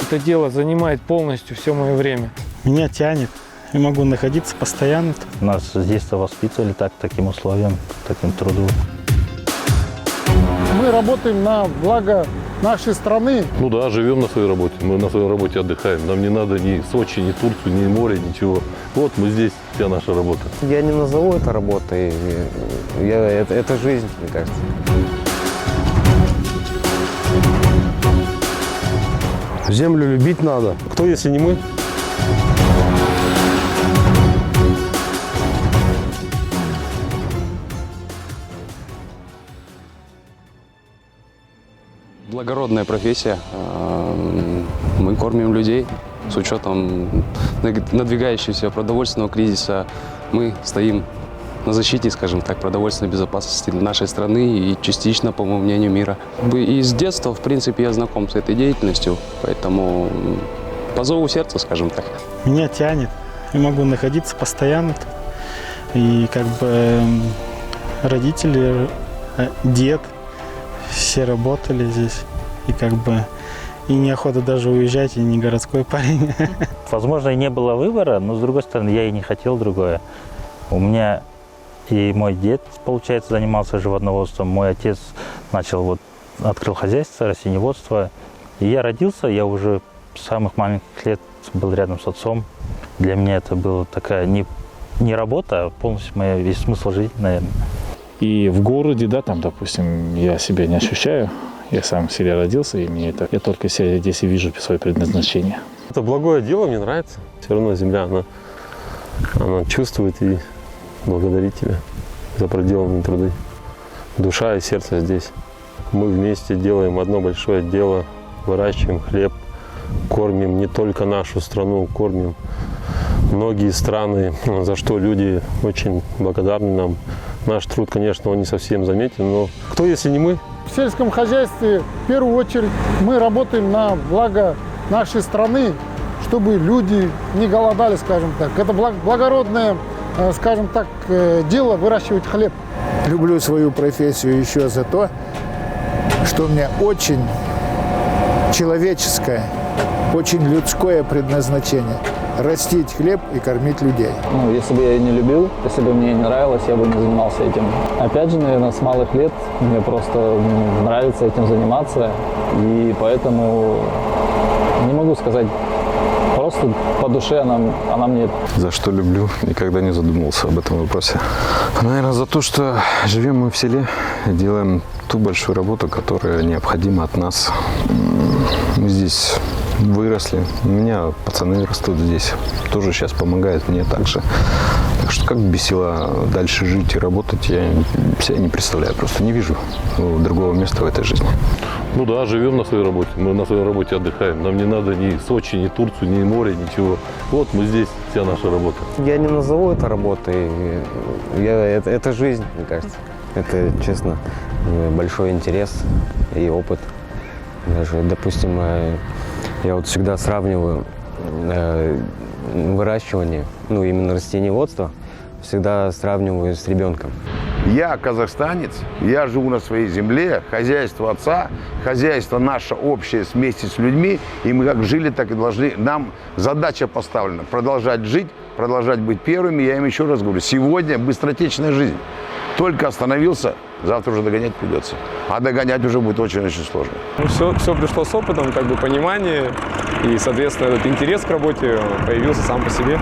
Это дело занимает полностью все мое время. Меня тянет. Я могу находиться постоянно. Нас с детства воспитывали таким условиям, таким трудом. Мы работаем на благо нашей страны. Ну да, живем на своей работе. Мы на своей работе отдыхаем. Нам не надо ни Сочи, ни Турцию, ни море, ничего. Вот мы здесь, вся наша работа. Я не назову это работой. Это жизнь, мне кажется. Землю любить надо. Кто, если не мы? Благородная профессия. Мы кормим людей. С учетом надвигающегося продовольственного кризиса мы стоим на защите, скажем так, продовольственной безопасности нашей страны и частично, по моему мнению, мира. И с детства, в принципе, я знаком с этой деятельностью, поэтому по зову сердца, скажем так. Меня тянет. Я могу находиться постоянно. И как бы родители, дед, все работали здесь. И как бы и неохота даже уезжать, и не городской парень. Возможно, и не было выбора, но с другой стороны, я и не хотел другое. У меня и мой дед, получается, занимался животноводством. Мой отец открыл хозяйство, растениеводство. И я родился, я уже с самых маленьких лет был рядом с отцом. Для меня это была такая не работа, а полностью весь смысл жизни, наверное. И в городе, да, там, допустим, я себя не ощущаю. Я сам в селе родился, и я только здесь и вижу свое предназначение. Это благое дело, мне нравится. Все равно земля, она чувствует и благодарит тебя за проделанные труды. Душа и сердце здесь. Мы вместе делаем одно большое дело, выращиваем хлеб, кормим не только нашу страну, кормим многие страны, за что люди очень благодарны нам. Наш труд, конечно, он не совсем заметен, но кто, если не мы? В сельском хозяйстве, в первую очередь, мы работаем на благо нашей страны, чтобы люди не голодали, скажем так. Это благородное, скажем так, дело выращивать хлеб. Люблю свою профессию еще за то, что у меня очень человеческое, очень людское предназначение. Растить хлеб и кормить людей. Если бы я ее не любил, если бы мне не нравилось, я бы не занимался этим. Опять же, наверное, с малых лет мне просто нравится этим заниматься, и поэтому не могу сказать, просто по душе она мне... За что люблю, никогда не задумывался об этом вопросе. Наверное, за то, что живем мы в селе, делаем ту большую работу, которая необходима от нас. Мы здесь выросли. У меня пацаны растут здесь. Тоже сейчас помогают мне так же. Так что как без села дальше жить и работать, я себя не представляю. Просто не вижу другого места в этой жизни. Ну да, живем на своей работе. Мы на своей работе отдыхаем. Нам не надо ни Сочи, ни Турцию, ни море, ничего. Вот мы здесь, вся наша работа. Я не назову это работой. Это жизнь, мне кажется. Это, честно, большой интерес и опыт. Даже, допустим, я вот всегда сравниваю выращивание, именно растениеводство, всегда сравниваю с ребенком. Я казахстанец, я живу на своей земле, хозяйство отца, хозяйство наше общее вместе с людьми, и мы как жили, так и должны. Нам задача поставлена продолжать жить, продолжать быть первыми. Я им еще раз говорю, сегодня быстротечная жизнь. Только остановился, завтра уже догонять придется. А догонять уже будет очень-очень сложно. Все пришло с опытом, понимание. И, соответственно, этот интерес к работе появился сам по себе.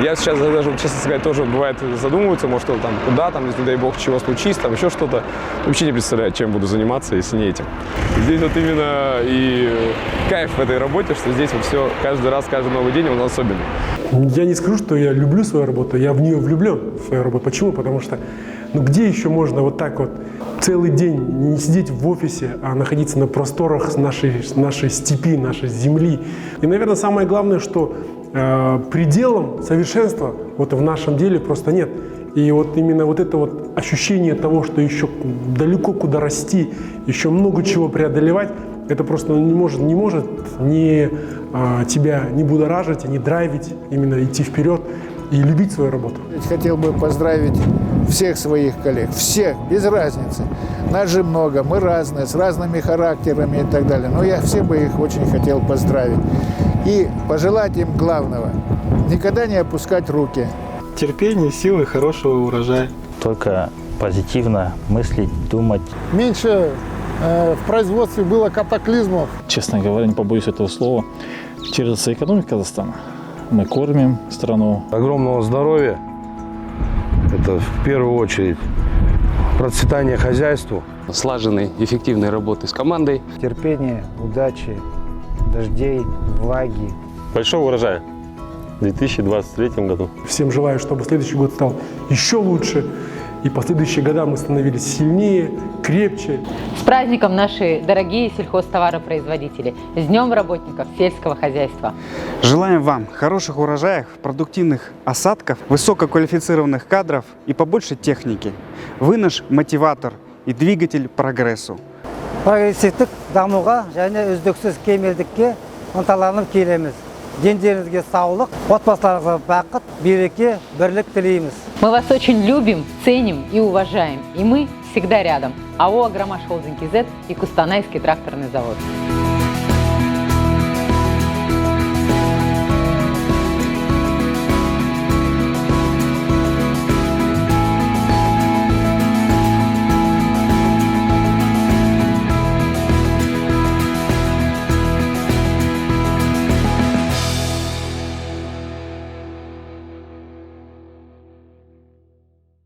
Я сейчас даже, честно сказать, тоже бывает задумываются, может, куда, если, дай бог, чего случится, еще что-то. Вообще не представляю, чем буду заниматься, если не этим. Здесь вот именно и кайф в этой работе, что здесь вот все, каждый раз, каждый новый день он особенный. Я не скажу, что я люблю свою работу, я в нее влюблен, в свою работу. Почему? Потому что, где еще можно вот так вот целый день не сидеть в офисе, а находиться на просторах нашей степи, нашей земли. И, наверное, самое главное, что пределом совершенства вот в нашем деле просто нет. И вот именно вот это вот ощущение того, что еще далеко куда расти, еще много чего преодолевать, это просто не может тебя не будоражить, не драйвить, именно идти вперед и любить свою работу. Хотел бы поздравить всех своих коллег, всех, без разницы. Нас же много, мы разные, с разными характерами и так далее. Но я все бы их очень хотел поздравить. И пожелать им главного – никогда не опускать руки. Терпение, силы, хорошего урожая. Только позитивно мыслить, думать. Меньше в производстве было катаклизмов. Честно говоря, не побоюсь этого слова, через экономику Казахстана. Мы кормим страну. Огромного здоровья. Это в первую очередь процветание хозяйству. Слаженной, эффективной работы с командой. Терпение, удачи, дождей, влаги. Большого урожая в 2023 году. Всем желаю, чтобы следующий год стал еще лучше. И последующие года мы становились сильнее, крепче. С праздником, наши дорогие сельхозтоваропроизводители! С Днем работников сельского хозяйства! Желаем вам хороших урожаев, продуктивных осадков, высококвалифицированных кадров и побольше техники. Вы наш мотиватор и двигатель прогрессу. Прогрессивтік дамуға және үздіксіз кемелдікке ынталанып келеміз. Дендеріңізге саулық, отбасыларыңызға бақыт, береке, бірлік тілейміз. Мы вас очень любим, ценим и уважаем. И мы всегда рядом. АО «Агромаш Холдинг КЗ» и Кустанайский тракторный завод.